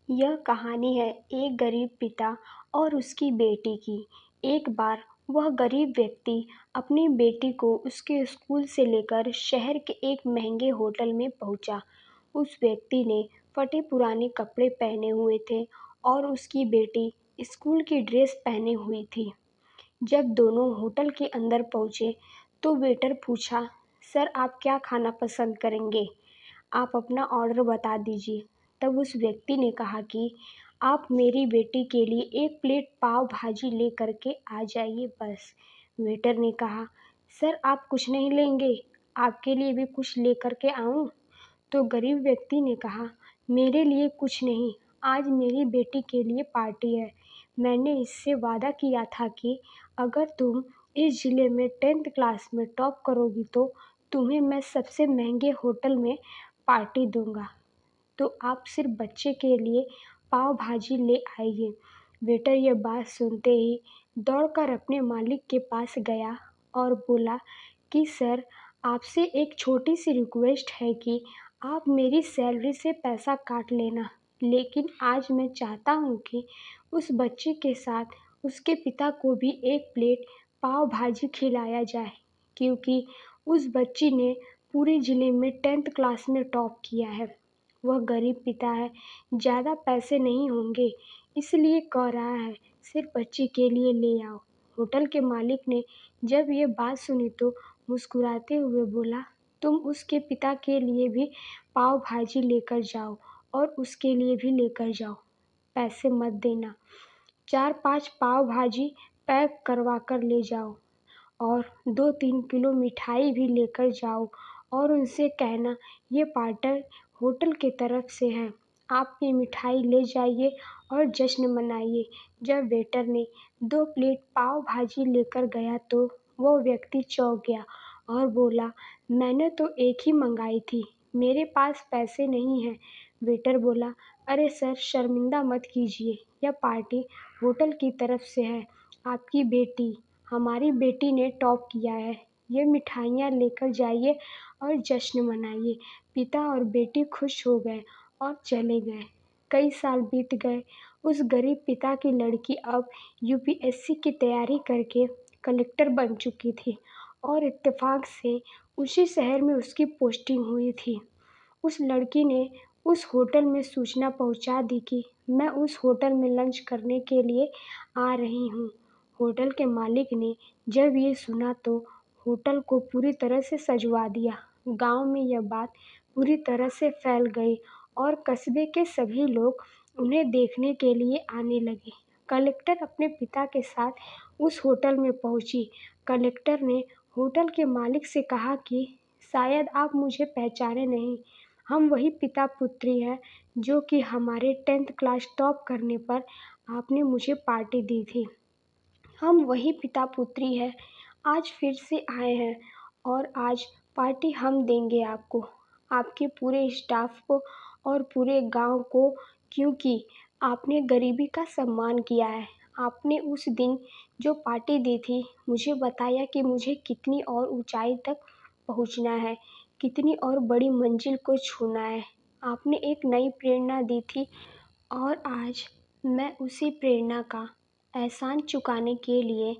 यह कहानी है एक गरीब पिता और उसकी बेटी की। एक बार वह गरीब व्यक्ति अपनी बेटी को उसके स्कूल से लेकर शहर के एक महंगे होटल में पहुंचा। उस व्यक्ति ने फटे पुराने कपड़े पहने हुए थे और उसकी बेटी स्कूल की ड्रेस पहने हुई थी। जब दोनों होटल के अंदर पहुंचे तो वेटर पूछा, सर आप क्या खाना पसंद करेंगे? आप अपना ऑर्डर बता दीजिए। तब उस व्यक्ति ने कहा कि आप मेरी बेटी के लिए एक प्लेट पाव भाजी ले करके आ जाइए बस। वेटर ने कहा, सर आप कुछ नहीं लेंगे? आपके लिए भी कुछ ले करके आऊं? तो गरीब व्यक्ति ने कहा, मेरे लिए कुछ नहीं, आज मेरी बेटी के लिए पार्टी है। मैंने इससे वादा किया था कि अगर तुम इस ज़िले में 10th क्लास में टॉप करोगी तो तुम्हें मैं सबसे महंगे होटल में पार्टी दूंगा। तो आप सिर्फ बच्चे के लिए पाव भाजी ले आइए। वेटर यह बात सुनते ही दौड़कर अपने मालिक के पास गया और बोला कि सर आपसे एक छोटी सी रिक्वेस्ट है कि आप मेरी सैलरी से पैसा काट लेना, लेकिन आज मैं चाहता हूँ कि उस बच्चे के साथ उसके पिता को भी एक प्लेट पाव भाजी खिलाया जाए, क्योंकि उस बच्ची ने पूरे ज़िले में 10th क्लास में टॉप किया है। वह गरीब पिता है, ज़्यादा पैसे नहीं होंगे, इसलिए कह रहा है, सिर्फ बच्ची के लिए ले आओ। होटल के मालिक ने जब ये बात सुनी तो मुस्कुराते हुए बोला, तुम उसके पिता के लिए भी पाव भाजी लेकर जाओ और उसके लिए भी लेकर जाओ, पैसे मत देना। 4-5 पाव भाजी पैक करवा कर ले जाओ और 2-3 किलो मिठाई भी लेकर जाओ और उनसे कहना ये पार्टर होटल की तरफ से है, आप ये मिठाई ले जाइए और जश्न मनाइए। जब वेटर ने 2 प्लेट पाव भाजी लेकर गया तो वो व्यक्ति चौंक गया और बोला, मैंने तो एक ही मंगाई थी, मेरे पास पैसे नहीं हैं। वेटर बोला, अरे सर शर्मिंदा मत कीजिए, यह पार्टी होटल की तरफ से है, आपकी बेटी हमारी बेटी ने टॉप किया है, ये मिठाइयाँ लेकर जाइए और जश्न मनाइए। पिता और बेटी खुश हो गए और चले गए। कई साल बीत गए। उस गरीब पिता की लड़की अब यूपीएससी की तैयारी करके कलेक्टर बन चुकी थी और इत्तेफाक से उसी शहर में उसकी पोस्टिंग हुई थी। उस लड़की ने उस होटल में सूचना पहुंचा दी कि मैं उस होटल में लंच करने के लिए आ रही हूँ। होटल के मालिक ने जब ये सुना तो होटल को पूरी तरह से सजवा दिया। गांव में यह बात पूरी तरह से फैल गई और कस्बे के सभी लोग उन्हें देखने के लिए आने लगे। कलेक्टर अपने पिता के साथ उस होटल में पहुंची। कलेक्टर ने होटल के मालिक से कहा कि शायद आप मुझे पहचाने नहीं, हम वही पिता पुत्री हैं जो कि हमारे 10th क्लास टॉप करने पर आपने मुझे पार्टी दी थी। हम वही पिता पुत्री हैं, आज फिर से आए हैं और आज पार्टी हम देंगे आपको, आपके पूरे स्टाफ को और पूरे गांव को, क्योंकि आपने गरीबी का सम्मान किया है। आपने उस दिन जो पार्टी दी थी, मुझे बताया कि मुझे कितनी और ऊंचाई तक पहुंचना है, कितनी और बड़ी मंजिल को छूना है। आपने एक नई प्रेरणा दी थी और आज मैं उसी प्रेरणा का एहसान चुकाने के लिए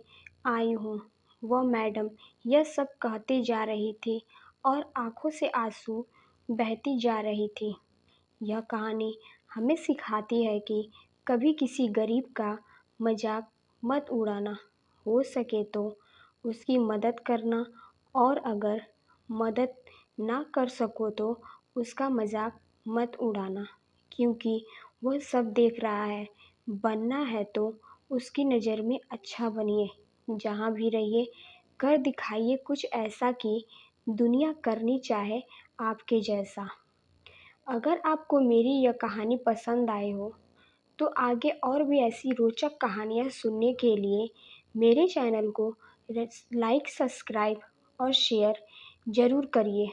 आई हूँ। वह मैडम यह सब कहती जा रही थी और आंखों से आंसू बहती जा रही थी। यह कहानी हमें सिखाती है कि कभी किसी गरीब का मजाक मत उड़ाना, हो सके तो उसकी मदद करना, और अगर मदद ना कर सको तो उसका मजाक मत उड़ाना, क्योंकि वह सब देख रहा है। बनना है तो उसकी नज़र में अच्छा बनिए, जहाँ भी रहिए कर दिखाइए कुछ ऐसा कि दुनिया करनी चाहे आपके जैसा। अगर आपको मेरी यह कहानी पसंद आई हो तो आगे और भी ऐसी रोचक कहानियाँ सुनने के लिए मेरे चैनल को लाइक, सब्सक्राइब और शेयर ज़रूर करिए।